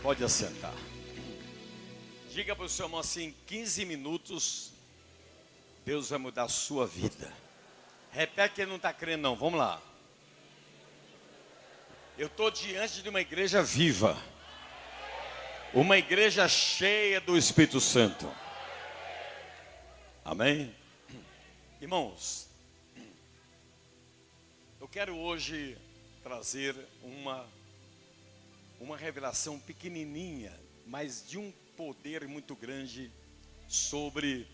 Pode assentar. Diga para o seu irmão assim: em 15 minutos, Deus vai mudar a sua vida. Repete que ele não está crendo não, vamos lá. Eu estou diante de uma igreja viva. Uma igreja cheia do Espírito Santo. Amém? Irmãos, eu quero hoje trazer uma revelação pequenininha, mas de um poder muito grande sobre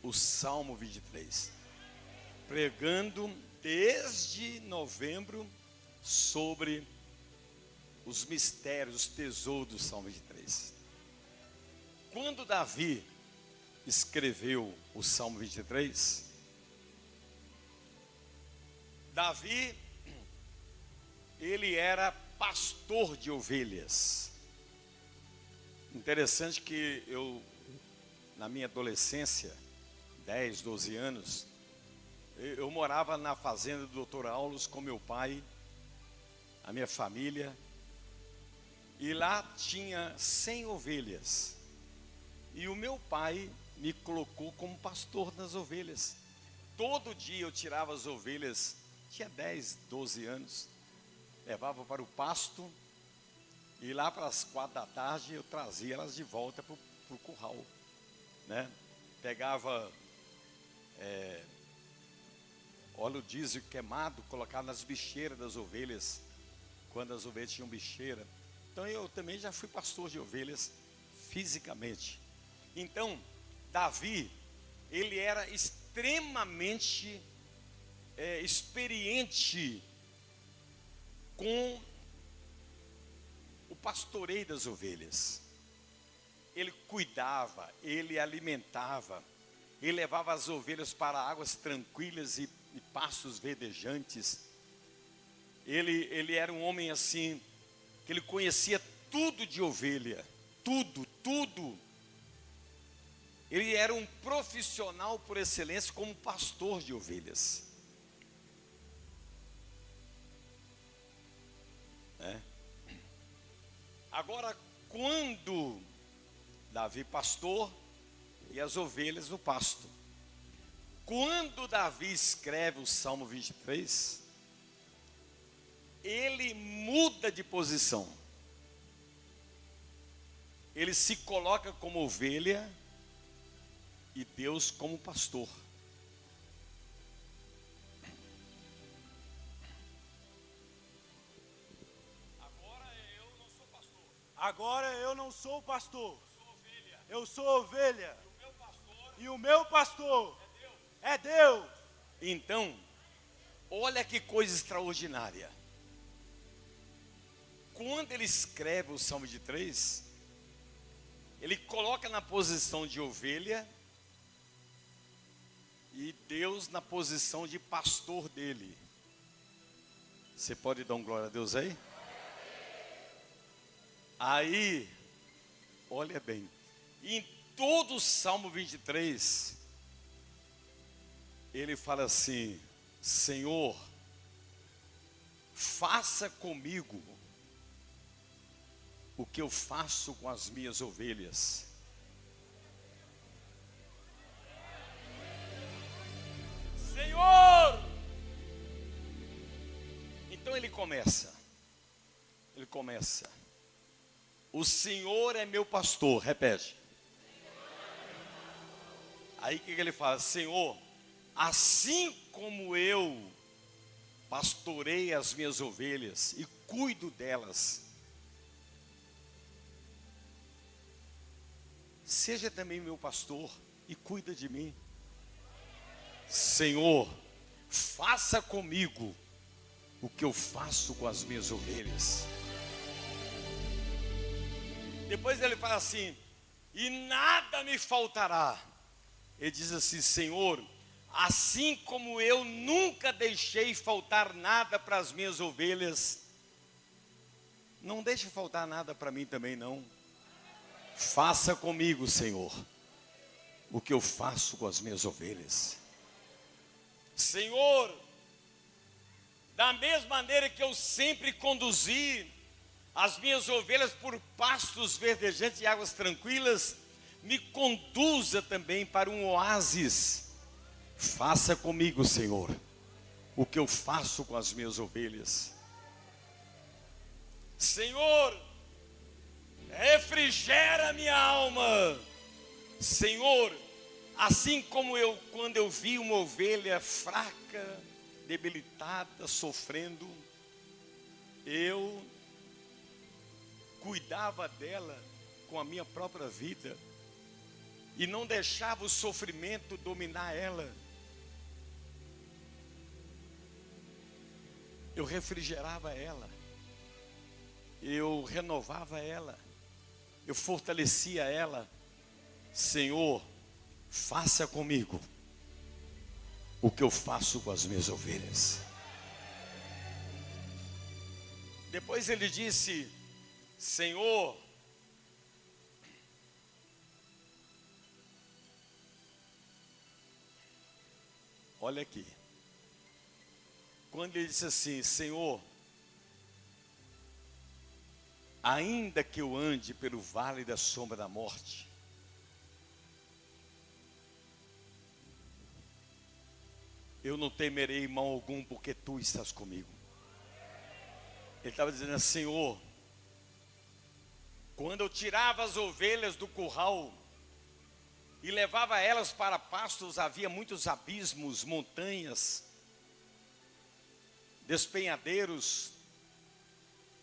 o Salmo 23. Pregando desde novembro sobre os mistérios, os tesouros do Salmo 23. Quando Davi escreveu o Salmo 23, Davi, ele era pastor de ovelhas. Interessante que eu, na minha adolescência, 10, 12 anos, eu morava na fazenda do Dr. Aulos com meu pai, a minha família, e lá tinha 100 ovelhas. E o meu pai me colocou como pastor das ovelhas. Todo dia eu tirava as ovelhas, tinha 10, 12 anos, levava para o pasto, e lá para as 4 da tarde eu trazia elas de volta para o curral, né? Pegava óleo diesel queimado, colocava nas bicheiras das ovelhas, quando as ovelhas tinham bicheira. Então eu também já fui pastor de ovelhas fisicamente. Então Davi, ele era extremamente experiente com o pastoreio das ovelhas. Ele cuidava, ele alimentava, ele levava as ovelhas para águas tranquilas e pastos verdejantes. Ele era um homem assim, que ele conhecia tudo de ovelha, tudo. Ele era um profissional por excelência como pastor de ovelhas. Agora, quando Davi pastor e as ovelhas no pasto, quando Davi escreve o Salmo 23, ele muda de posição. Ele se coloca como ovelha e Deus como pastor. Agora eu não sou pastor. Eu sou ovelha. E o meu pastor é Deus. Então, olha que coisa extraordinária. Quando ele escreve o Salmo 23, ele coloca na posição de ovelha e Deus na posição de pastor dele. Você pode dar um glória a Deus aí? Aí, olha bem, em todo o Salmo 23, ele fala assim: Senhor, faça comigo o que eu faço com as minhas ovelhas. Senhor! Então ele começa. O Senhor é meu pastor, repete. Aí o que ele fala? Senhor, assim como eu pastorei as minhas ovelhas e cuido delas, seja também meu pastor e cuida de mim. Senhor, faça comigo o que eu faço com as minhas ovelhas. Depois ele fala assim: e nada me faltará. Ele diz assim: Senhor, assim como eu nunca deixei faltar nada para as minhas ovelhas, não deixe faltar nada para mim também não. Faça comigo, Senhor, o que eu faço com as minhas ovelhas. Senhor, da mesma maneira que eu sempre conduzi as minhas ovelhas por pastos verdejantes e águas tranquilas, me conduza também para um oásis. Faça comigo, Senhor, o que eu faço com as minhas ovelhas. Senhor, refrigera minha alma. Senhor, assim como quando eu vi uma ovelha fraca, debilitada, sofrendo, eu cuidava dela com a minha própria vida e não deixava o sofrimento dominar ela. Eu refrigerava ela, eu renovava ela, eu fortalecia ela. Senhor, faça comigo o que eu faço com as minhas ovelhas. Depois ele disse: Senhor, olha aqui, quando ele disse assim: Senhor, ainda que eu ande pelo vale da sombra da morte, eu não temerei mal algum, porque tu estás comigo. Ele estava dizendo assim: Senhor, quando eu tirava as ovelhas do curral e levava elas para pastos, havia muitos abismos, montanhas, despenhadeiros,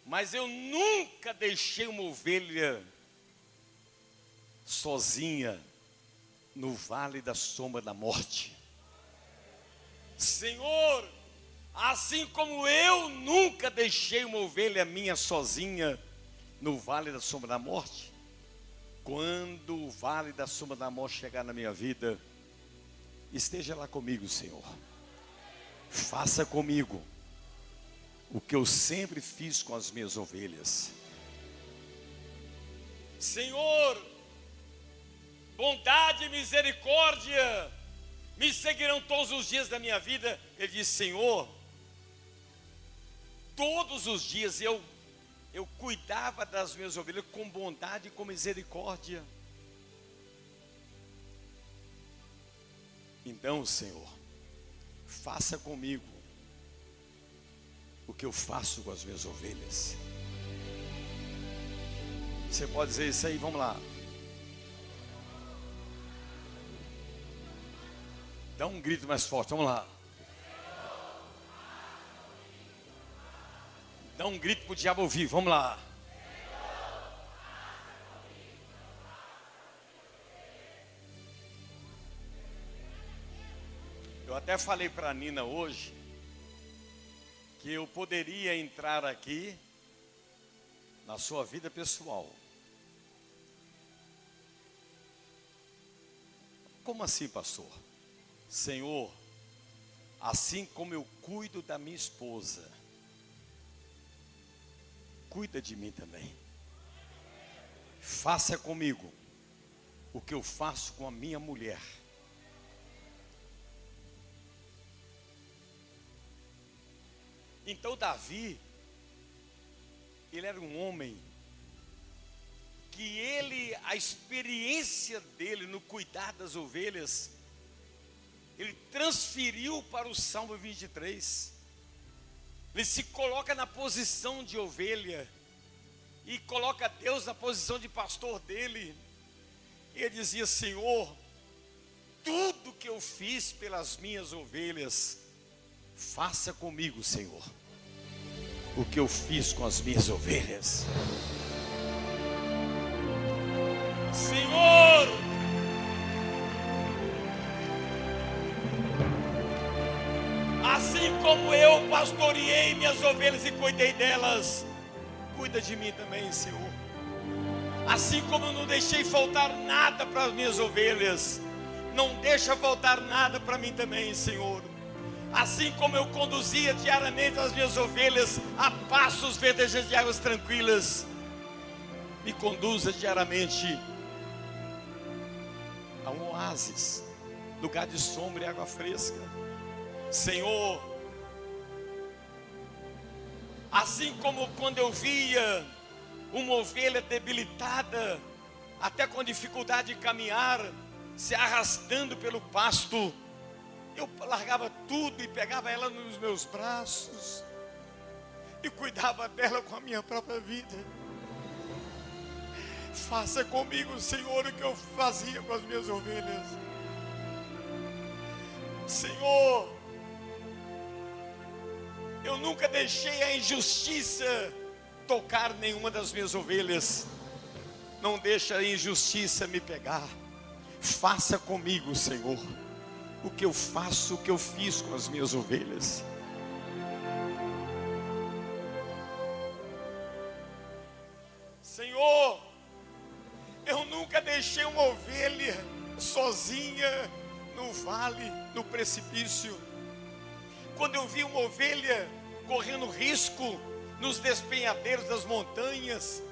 mas eu nunca deixei uma ovelha sozinha no vale da sombra da morte. Senhor, assim como eu nunca deixei uma ovelha minha sozinha no vale da sombra da morte, quando o vale da sombra da morte chegar na minha vida, esteja lá comigo, Senhor. Faça comigo o que eu sempre fiz com as minhas ovelhas. Senhor, bondade e misericórdia me seguirão todos os dias da minha vida. Ele disse: Senhor, todos os dias eu cuidava das minhas ovelhas com bondade e com misericórdia. Então, Senhor, faça comigo o que eu faço com as minhas ovelhas. Você pode dizer isso aí? Vamos lá. Dá um grito mais forte, vamos lá. Dá um grito para o diabo ouvir, vamos lá. Eu até falei para a Nina hoje que eu poderia entrar aqui na sua vida pessoal. Como assim, pastor? Senhor, assim como eu cuido da minha esposa, cuida de mim também. Faça comigo o que eu faço com a minha mulher. Então Davi, ele era um homem que a experiência dele no cuidar das ovelhas, ele transferiu para o Salmo 23. Ele se coloca na posição de ovelha e coloca Deus na posição de pastor dele. E ele dizia: Senhor, tudo que eu fiz pelas minhas ovelhas, faça comigo, Senhor, o que eu fiz com as minhas ovelhas. Senhor, assim como eu pastoreei minhas ovelhas e cuidei delas, cuida de mim também, Senhor. Assim como eu não deixei faltar nada para as minhas ovelhas, não deixa faltar nada para mim também, Senhor. Assim como eu conduzia diariamente as minhas ovelhas a pastos verdejantes de águas tranquilas, me conduza diariamente a um oásis, lugar de sombra e água fresca. Senhor, assim como quando eu via uma ovelha debilitada, até com dificuldade de caminhar, se arrastando pelo pasto, eu largava tudo e pegava ela nos meus braços e cuidava dela com a minha própria vida. Faça comigo, Senhor, o que eu fazia com as minhas ovelhas. Senhor, eu nunca deixei a injustiça tocar nenhuma das minhas ovelhas. Não deixa a injustiça me pegar. Faça comigo, Senhor, o que eu faço, o que eu fiz com as minhas ovelhas. Senhor, eu nunca deixei uma ovelha sozinha no vale, no precipício. Quando eu vi uma ovelha correndo risco nos despenhadeiros das montanhas,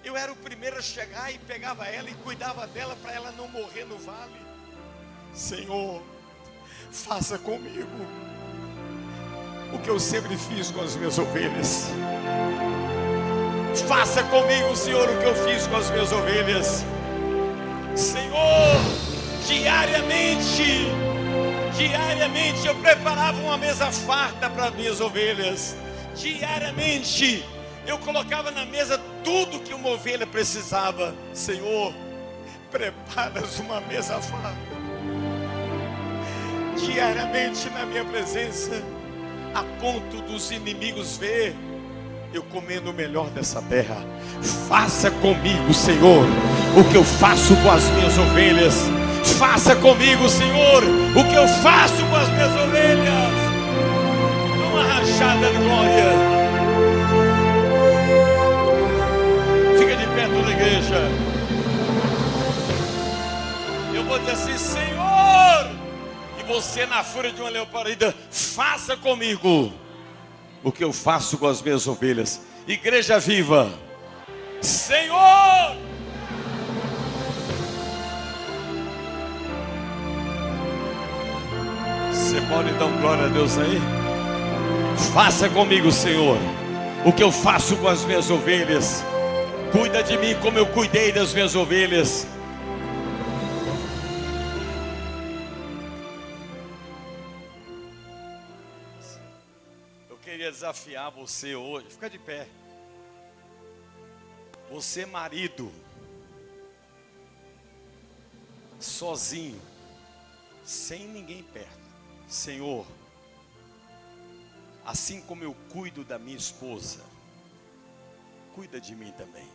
eu era o primeiro a chegar e pegava ela e cuidava dela para ela não morrer no vale. Senhor, faça comigo o que eu sempre fiz com as minhas ovelhas. Faça comigo, Senhor, o que eu fiz com as minhas ovelhas. Senhor, diariamente eu preparava uma mesa farta para as minhas ovelhas. Diariamente eu colocava na mesa tudo que uma ovelha precisava. Senhor, preparas uma mesa farta diariamente na minha presença, a ponto dos inimigos ver eu comendo o melhor dessa terra. Faça comigo, Senhor, o que eu faço com as minhas ovelhas. Faça comigo, Senhor, o que eu faço com as minhas ovelhas. Uma rachada de glória. Fica de pé toda a igreja. Eu vou dizer assim: Senhor, e você na fúria de uma leoparda, faça comigo o que eu faço com as minhas ovelhas. Igreja viva, Senhor, você pode dar glória a Deus aí? Faça comigo, Senhor, o que eu faço com as minhas ovelhas. Cuida de mim como eu cuidei das minhas ovelhas. Eu queria desafiar você hoje. Fica de pé. Você, marido, sozinho, sem ninguém perto. Senhor, assim como eu cuido da minha esposa, cuida de mim também.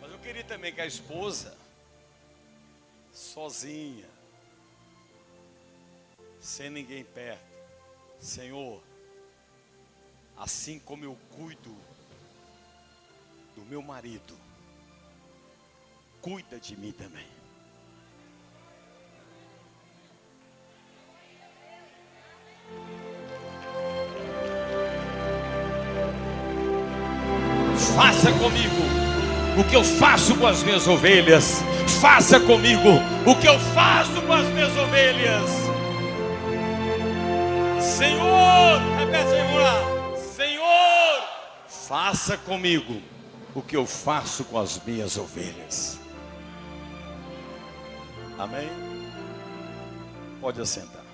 Mas eu queria também que a esposa, sozinha, sem ninguém perto, Senhor, assim como eu cuido do meu marido, cuida de mim também. Faça comigo o que eu faço com as minhas ovelhas. Faça comigo o que eu faço com as minhas ovelhas. Senhor, repete aí, vamos lá. Senhor, faça comigo o que eu faço com as minhas ovelhas. Amém? Pode assentar.